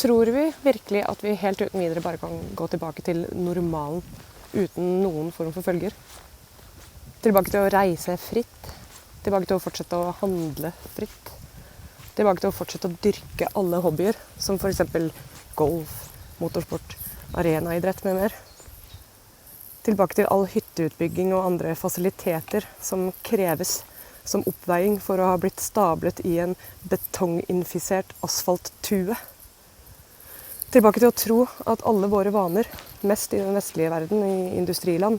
tror vi virkelig at vi helt uten videre bare kan gå tilbake til normalen uten noen form for følger? Tilbake til å reise fritt, tilbake til å fortsette å handle fritt, tilbake til å fortsette å dyrke alle hobbyer, som for eksempel golf, motorsport, arenaidrett med mer. Tilbake til all hytteutbygging og andre fasiliteter som kreves som oppveiing for å ha blitt stablet i en betonginfisert asfalttue. Tilbake til å tro at alle våre vaner, mest i den vestlige verden, i industriland,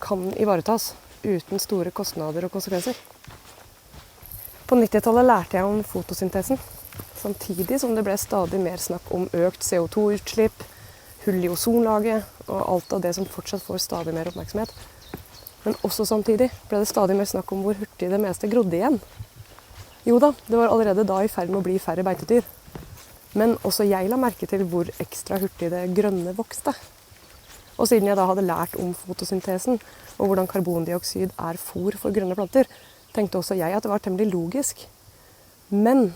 kan ivaretas uten store kostnader og konsekvenser. På 90-tallet lærte jeg om fotosyntesen, samtidig som det ble stadig mer snakk om økt CO2-utslipp, hull i ozonlaget og alt av det som fortsatt får stadig mer oppmerksomhet. Men også samtidig ble det stadig mer snakk om hvor hurtig det meste grodde igjen. Jo da, det var allerede da i ferd med å bli færre beitedyr. Men også jeg la merke til hvor ekstra hurtig det grønne vokste. Og siden jeg da hadde lært om fotosyntesen og hvordan karbondioksid er fôr for grønne planter, tenkte også jeg at det var temmelig logisk. Men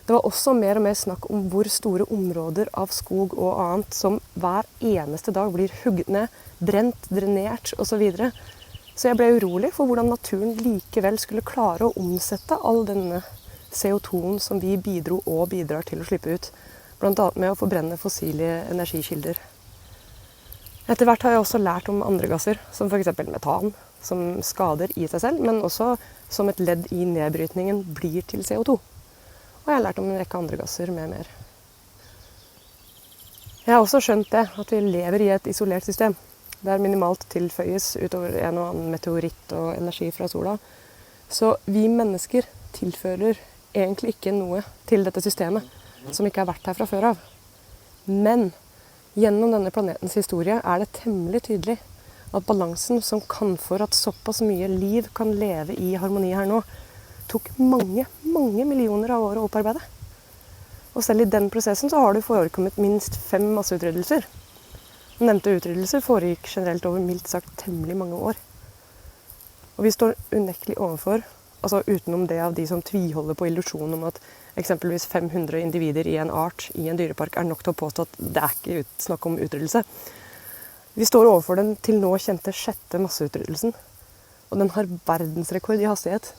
det var også mer og mer snakk om hvor store områder av skog og annet som hver eneste dag blir hugget ned, brent, drenert osv. Så jeg ble urolig for hvordan naturen likevel skulle klare å omsette all denne CO2-en som vi bidro og bidrar til å slippe ut, blant annet med å forbrenne fossile energikilder. Etter hvert har jeg også lært om andre gasser, som for eksempel metan, som skader i seg selv, men også som et ledd i nedbrytningen blir til CO2. Og jeg har lært om en rekke andre gasser med mer. Jeg har også skjønt det, at vi lever i et isolert system, der minimalt tilføyes utover en og annen meteoritt og energi fra sola. Så vi mennesker tilfører egentlig ikke noe til dette systemet, som ikke har vært her fra før av. Men gjennom denne planetens historie er det temmelig tydelig at balansen som kan for at såpass mye liv kan leve i harmoni her nå, tok mange millioner av år å opparbeide. Og selv i den prosessen så har det forekommet minst 5 masseutryddelser. Nevnte utryddelser foregikk generelt over mildt sagt temmelig mange år. Og vi står unektelig overfor, altså utenom det av de som tviholder på illusjonen om at eksempelvis 500 individer i en art i en dyrepark er nok til å påstå at det er ikke snakk om utryddelse. Vi står overfor den til nå kjente 6. masseutryddelsen, og den har verdensrekord i hastighet.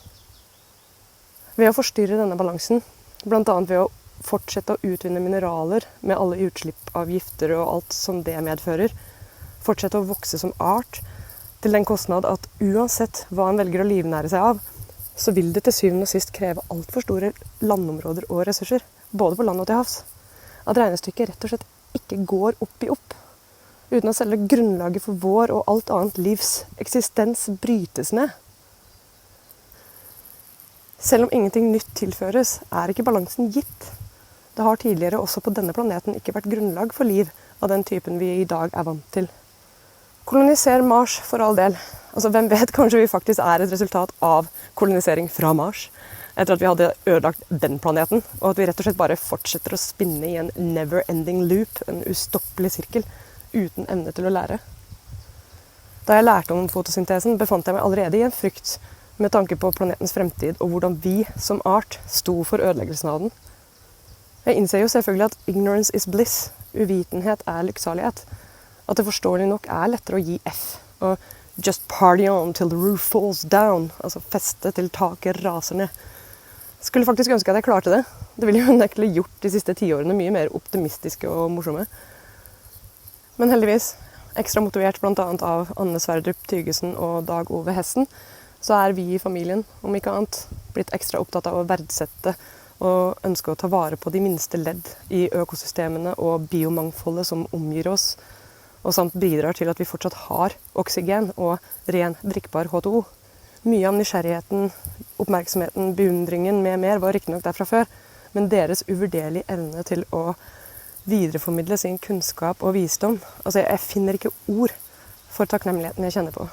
Ved å forstyrre denne balansen, blant annet ved å fortsette å utvinne mineraler med alle utslipp av gifter og alt som det medfører, fortsette å vokse som art, til den kostnad at uansett hva en velger å livnære seg av, så vil det til syvende og sist kreve alt for store landområder og ressurser, både på land og til havs. At regnestykket rett og slett ikke går opp i opp, uten at selve grunnlaget for vår og alt annet livs eksistens brytes ned. Selv om ingenting nytt tilføres, er ikke balansen gitt. Det har tidligere også på denne planeten ikke vært grunnlag for liv av den typen vi i dag er vant til. Koloniser Mars for all del. Altså, hvem vet, kanskje vi faktisk er et resultat av kolonisering fra Mars, etter at vi hadde ødelagt den planeten, og at vi rett og slett bare fortsetter å spinne i en never-ending loop, en ustoppelig sirkel, uten evne til å lære. Da jeg lærte om fotosyntesen, befant jeg meg allerede i en frykt med tanke på planetens fremtid og hvordan vi som art sto for ødeleggelsen av den. Jeg innser jo selvfølgelig at ignorance is bliss, uvitenhet er lykksalighet. At det forståelig nok er lettere å gi F, og just party on till the roof falls down, altså feste til taket raser ned. Skulle faktisk ønske at jeg klarte det. Det ville jo unektelig gjort de siste 10 årene mye mer optimistiske og morsomme. Men heldigvis, ekstra motivert blant annet av Anne Sverdrup Tygesen og Dag Ove Hessen, så er vi i familien, om ikke annet, blitt ekstra opptatt av å verdsette og ønske å ta vare på de minste ledd i økosystemene og biomangfoldet som omgir oss, og samt bidrar til at vi fortsatt har oksygen og ren drikkbar H2O. Mye av nysgjerrigheten, oppmerksomheten, beundringen med mer var riktignok der fra før, men deres uvurderlige evne til å videreformidle sin kunnskap og visdom. Altså, jeg finner ikke ord for takknemligheten jeg kjenner på.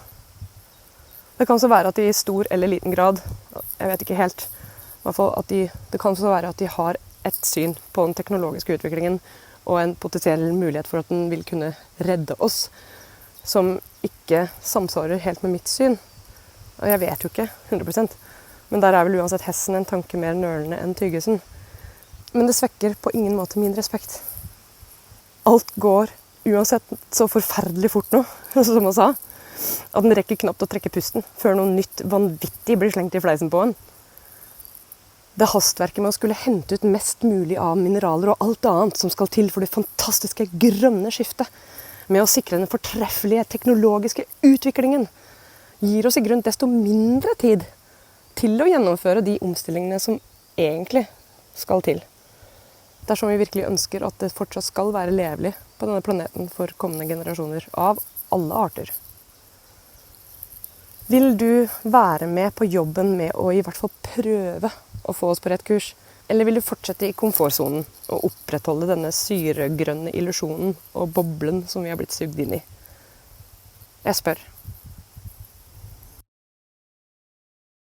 Det kan så være at de i stor eller liten grad, jeg vet ikke helt, i hvert fall at det kan så være at de har et syn på den teknologiske utviklingen og en potensiell mulighet for at den vil kunne redde oss, som ikke samsvarer helt med mitt syn. Og jeg vet jo ikke 100%, men der er vel uansett Hessen en tanke mer nølende enn Tygesen. Men det svekker på ingen måte min respekt. alt går uansett så forferdelig fort nå, som han sa, at den rekker knapt å trekke pusten før noe nytt vanvittig blir slengt i fleisen på en. Det hastverket med å skulle hente ut mest mulig av mineraler og alt annet som skal til for det fantastiske grønne skiftet, med å sikre den fortreffelige teknologiske utviklingen, gir oss i grunn desto mindre tid til å gjennomføre de omstillingene som egentlig skal til. Dersom vi virkelig ønsker at det fortsatt skal være levelig på denne planeten for kommende generasjoner av alle arter. Vil du være med på jobben med å i hvert fall prøve å få oss på rett kurs? Eller vil du fortsette i komfortzonen og opprettholde denne syregrønne illusjonen og boblen som vi har blitt sugd inn i? Jeg spør.